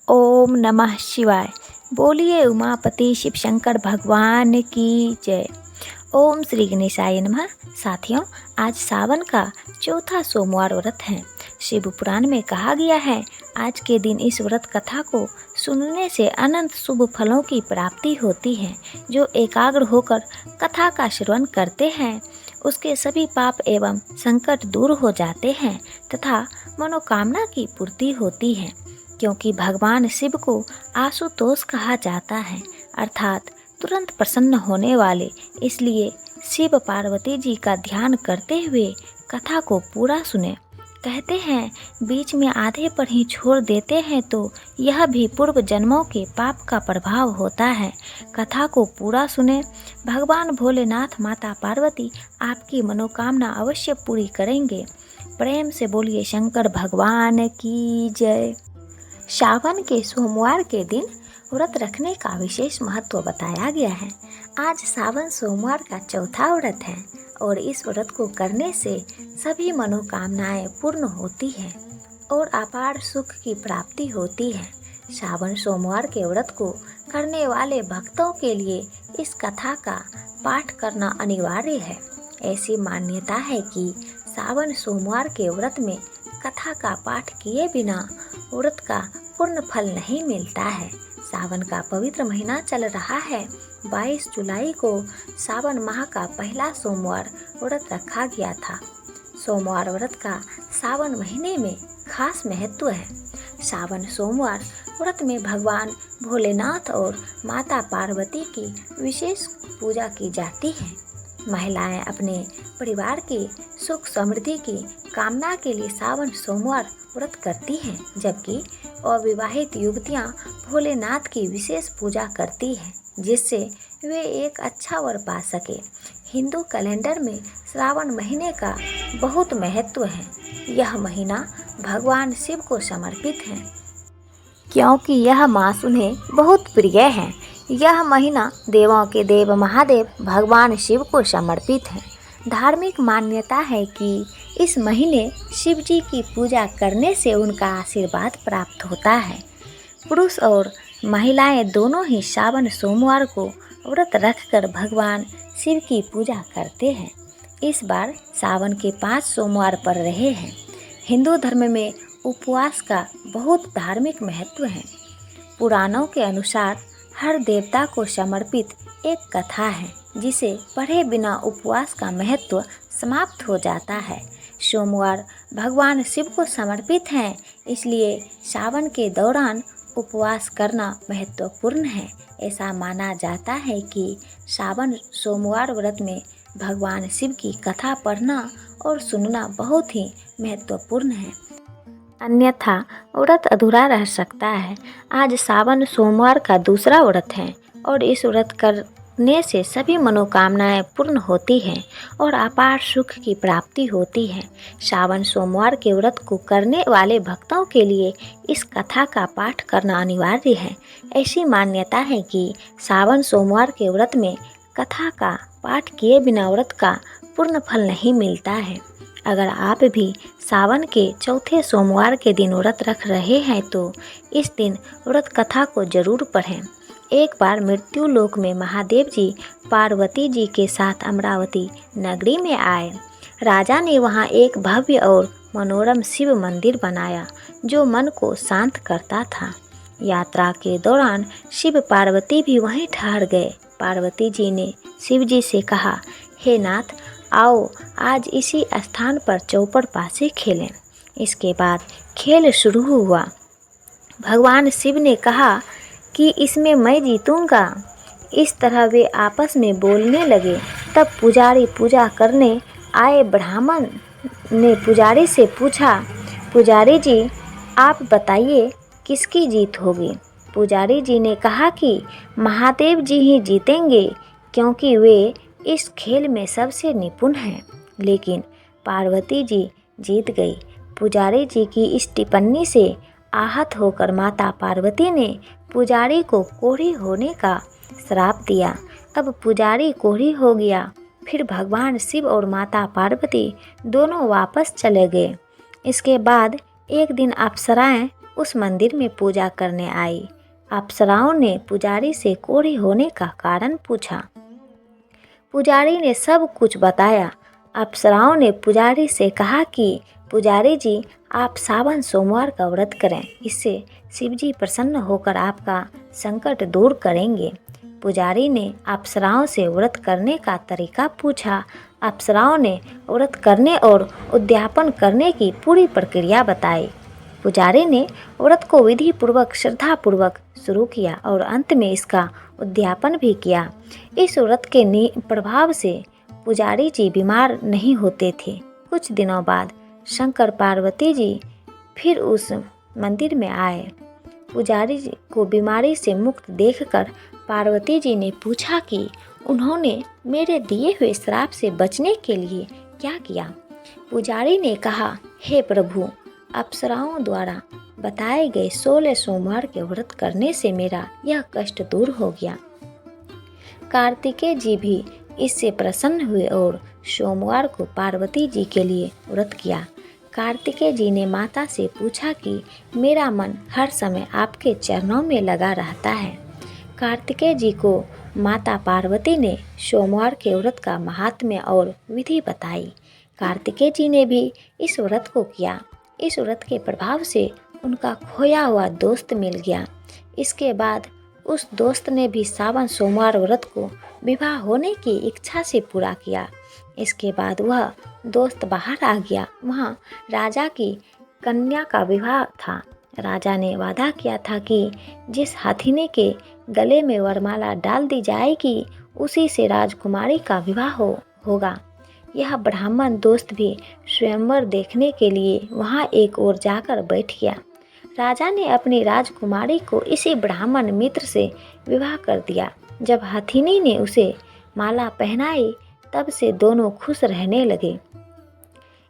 ओम नमः शिवाय। बोलिए उमापति शिव शंकर भगवान की जय। ओम श्री गणेशाय नमः। साथियों, आज सावन का चौथा सोमवार व्रत है। शिव पुराण में कहा गया है, आज के दिन इस व्रत कथा को सुनने से अनंत शुभ फलों की प्राप्ति होती है। जो एकाग्र होकर कथा का श्रवण करते हैं उसके सभी पाप एवं संकट दूर हो जाते हैं तथा मनोकामना की पूर्ति होती है। क्योंकि भगवान शिव को आशुतोष कहा जाता है, अर्थात तुरंत प्रसन्न होने वाले। इसलिए शिव पार्वती जी का ध्यान करते हुए कथा को पूरा सुने। कहते हैं, बीच में आधे पर ही छोड़ देते हैं तो यह भी पूर्व जन्मों के पाप का प्रभाव होता है। कथा को पूरा सुने। भगवान भोलेनाथ माता पार्वती आपकी मनोकामना अवश्य पूरी करेंगे। प्रेम से बोलिए शंकर भगवान की जय। सावन के सोमवार के दिन व्रत रखने का विशेष महत्व बताया गया है। आज सावन सोमवार का चौथा व्रत है और इस व्रत को करने से सभी मनोकामनाएं पूर्ण होती हैं और अपार सुख की प्राप्ति होती है। सावन सोमवार के व्रत को करने वाले भक्तों के लिए इस कथा का पाठ करना अनिवार्य है। ऐसी मान्यता है कि सावन सोमवार के व्रत में कथा का पाठ किए बिना व्रत का पूर्ण फल नहीं मिलता है। सावन का पवित्र महीना चल रहा है। 22 जुलाई को सावन माह का पहला सोमवार व्रत रखा गया था। सोमवार व्रत का सावन महीने में खास महत्व है। सावन सोमवार व्रत में भगवान भोलेनाथ और माता पार्वती की विशेष पूजा की जाती है। महिलाएं अपने परिवार की सुख समृद्धि की कामना के लिए सावन सोमवार व्रत करती हैं, जबकि अविवाहित युवतियां भोलेनाथ की विशेष पूजा करती हैं, जिससे वे एक अच्छा वर पा सके। हिंदू कैलेंडर में श्रावण महीने का बहुत महत्व है। यह महीना भगवान शिव को समर्पित है, क्योंकि यह मास उन्हें बहुत प्रिय है। यह महीना देवों के देव महादेव भगवान शिव को समर्पित है। धार्मिक मान्यता है कि इस महीने शिव जी की पूजा करने से उनका आशीर्वाद प्राप्त होता है। पुरुष और महिलाएं दोनों ही सावन सोमवार को व्रत रखकर भगवान शिव की पूजा करते हैं। इस बार सावन के 5 सोमवार पड़ रहे हैं। हिंदू धर्म में उपवास का बहुत धार्मिक महत्व है। पुराणों के अनुसार हर देवता को समर्पित एक कथा है, जिसे पढ़े बिना उपवास का महत्व समाप्त हो जाता है। सोमवार भगवान शिव को समर्पित हैं, इसलिए सावन के दौरान उपवास करना महत्वपूर्ण है। ऐसा माना जाता है कि सावन सोमवार व्रत में भगवान शिव की कथा पढ़ना और सुनना बहुत ही महत्वपूर्ण है, अन्यथा व्रत अधूरा रह सकता है। आज सावन सोमवार का दूसरा व्रत है और इस व्रत करने से सभी मनोकामनाएं पूर्ण होती हैं और अपार सुख की प्राप्ति होती है। सावन सोमवार के व्रत को करने वाले भक्तों के लिए इस कथा का पाठ करना अनिवार्य है। ऐसी मान्यता है कि सावन सोमवार के व्रत में कथा का पाठ किए बिना व्रत का पूर्ण फल नहीं मिलता है। अगर आप भी सावन के चौथे सोमवार के दिन व्रत रख रहे हैं तो इस दिन व्रत कथा को जरूर पढ़ें। एक बार मृत्यु लोक में महादेव जी पार्वती जी के साथ अमरावती नगरी में आए। राजा ने वहां एक भव्य और मनोरम शिव मंदिर बनाया, जो मन को शांत करता था। यात्रा के दौरान शिव पार्वती भी वहीं ठहर गए। पार्वती जी ने शिव जी से कहा, हे नाथ, आओ आज इसी स्थान पर चौपड़ पासे खेलें। इसके बाद खेल शुरू हुआ। भगवान शिव ने कहा कि इसमें मैं जीतूंगा। इस तरह वे आपस में बोलने लगे। तब पुजारी पूजा करने आए ब्राह्मण ने पुजारी से पूछा, पुजारी जी आप बताइए किसकी जीत होगी। पुजारी जी ने कहा कि महादेव जी ही जीतेंगे, क्योंकि वे इस खेल में सबसे निपुण हैं। लेकिन पार्वती जी जीत गई। पुजारी जी की इस टिप्पणी से आहत होकर माता पार्वती ने पुजारी को कोढ़ी होने का श्राप दिया। अब पुजारी कोढ़ी हो गया। फिर भगवान शिव और माता पार्वती दोनों वापस चले गए। इसके बाद एक दिन अप्सराएं उस मंदिर में पूजा करने आई। अप्सराओं ने पुजारी से कोढ़ी होने का कारण पूछा। पुजारी ने सब कुछ बताया। अप्सराओं ने पुजारी से कहा कि पुजारी जी, आप सावन सोमवार का व्रत करें, इससे शिव जी प्रसन्न होकर आपका संकट दूर करेंगे। पुजारी ने अप्सराओं से व्रत करने का तरीका पूछा। अप्सराओं ने व्रत करने और उद्यापन करने की पूरी प्रक्रिया बताई। पुजारी ने व्रत को विधि पूर्वक श्रद्धापूर्वक शुरू किया और अंत में इसका उद्यापन भी किया। इस व्रत के प्रभाव से पुजारी जी बीमार नहीं होते थे। कुछ दिनों बाद शंकर पार्वती जी फिर उस मंदिर में आए। पुजारी जी को बीमारी से मुक्त देखकर पार्वती जी ने पूछा कि उन्होंने मेरे दिए हुए श्राप से बचने के लिए क्या किया। पुजारी ने कहा, हे प्रभु, अप्सराओं द्वारा बताए गए 16 सोमवार के व्रत करने से मेरा यह कष्ट दूर हो गया। कार्तिकेय जी भी इससे प्रसन्न हुए और सोमवार को पार्वती जी के लिए व्रत किया। कार्तिकेय जी ने माता से पूछा कि मेरा मन हर समय आपके चरणों में लगा रहता है। कार्तिकेय जी को माता पार्वती ने सोमवार के व्रत का महात्म्य और विधि बताई। कार्तिकेय जी ने भी इस व्रत को किया। इस व्रत के प्रभाव से उनका खोया हुआ दोस्त मिल गया। इसके बाद उस दोस्त ने भी सावन सोमवार व्रत को विवाह होने की इच्छा से पूरा किया। इसके बाद वह दोस्त बाहर आ गया। वहाँ राजा की कन्या का विवाह था। राजा ने वादा किया था कि जिस हाथिनी के गले में वरमाला डाल दी जाएगी उसी से राजकुमारी का विवाह होगा। यह ब्राह्मण दोस्त भी स्वयंवर देखने के लिए वहाँ एक ओर जाकर बैठ गया। राजा ने अपनी राजकुमारी को इसी ब्राह्मण मित्र से विवाह कर दिया। जब हथिनी ने उसे माला पहनाई तब से दोनों खुश रहने लगे।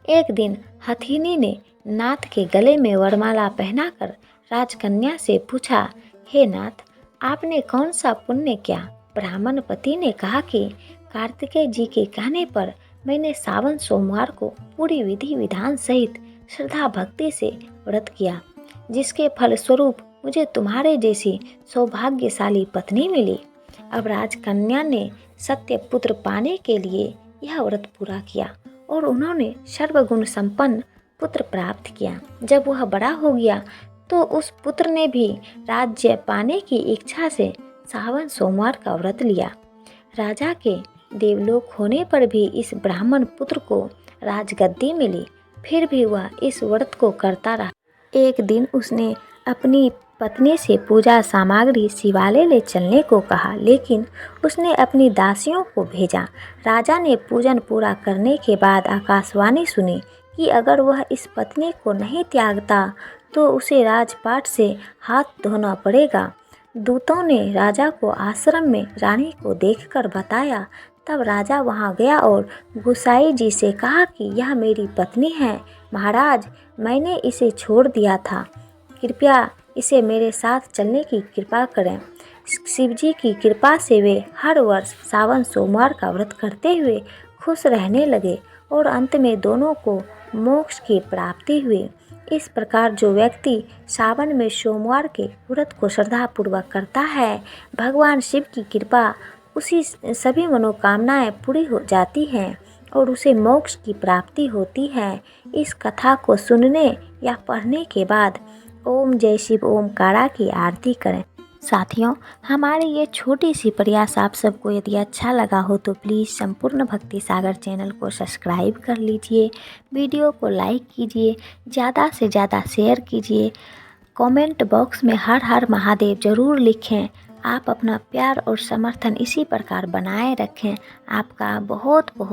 एक दिन हथिनी ने नाथ के गले में वरमाला पहनाकर राजकन्या से पूछा, हे नाथ, आपने कौन सा पुण्य किया? ब्राह्मण पति ने कहा कि कार्तिकेय जी के कहने पर मैंने सावन सोमवार को पूरी विधि विधान सहित श्रद्धा भक्ति से व्रत किया, जिसके फलस्वरूप मुझे तुम्हारे जैसी सौभाग्यशाली पत्नी मिली। अब राजकन्या ने सत्य पुत्र पाने के लिए यह व्रत पूरा किया और उन्होंने सर्वगुण संपन्न पुत्र प्राप्त किया। जब वह बड़ा हो गया तो उस पुत्र ने भी राज्य पाने की इच्छा से सावन सोमवार का व्रत लिया। राजा के देवलोक होने पर भी इस ब्राह्मण पुत्र को राजगद्दी मिली, फिर भी वह इस व्रत को करता रहा। एक दिन उसने अपनी पत्नी से पूजा सामग्री शिवालय ले चलने को कहा, लेकिन उसने अपनी दासियों को भेजा। राजा ने पूजन पूरा करने के बाद आकाशवाणी सुनी कि अगर वह इस पत्नी को नहीं त्यागता तो उसे राजपाट से हाथ धोना पड़ेगा। दूतों ने राजा को आश्रम में रानी को देखकर बताया। तब राजा वहां गया और गुसाई जी से कहा कि यह मेरी पत्नी है महाराज, मैंने इसे छोड़ दिया था, कृपया इसे मेरे साथ चलने की कृपा करें। शिवजी की कृपा से वे हर वर्ष सावन सोमवार का व्रत करते हुए खुश रहने लगे और अंत में दोनों को मोक्ष की प्राप्ति हुई। इस प्रकार जो व्यक्ति सावन में सोमवार के व्रत को श्रद्धापूर्वक करता है, भगवान शिव की कृपा उसी सभी मनोकामनाएं पूरी हो जाती हैं और उसे मोक्ष की प्राप्ति होती है। इस कथा को सुनने या पढ़ने के बाद ओम जय शिव ओमकारा की आरती करें। साथियों, हमारी ये छोटी सी प्रयास आप सबको यदि अच्छा लगा हो तो प्लीज़ संपूर्ण भक्ति सागर चैनल को सब्सक्राइब कर लीजिए, वीडियो को लाइक कीजिए, ज़्यादा से ज़्यादा शेयर कीजिए, कमेंट बॉक्स में हर हर महादेव ज़रूर लिखें। आप अपना प्यार और समर्थन इसी प्रकार बनाए रखें। आपका बहुत बहुत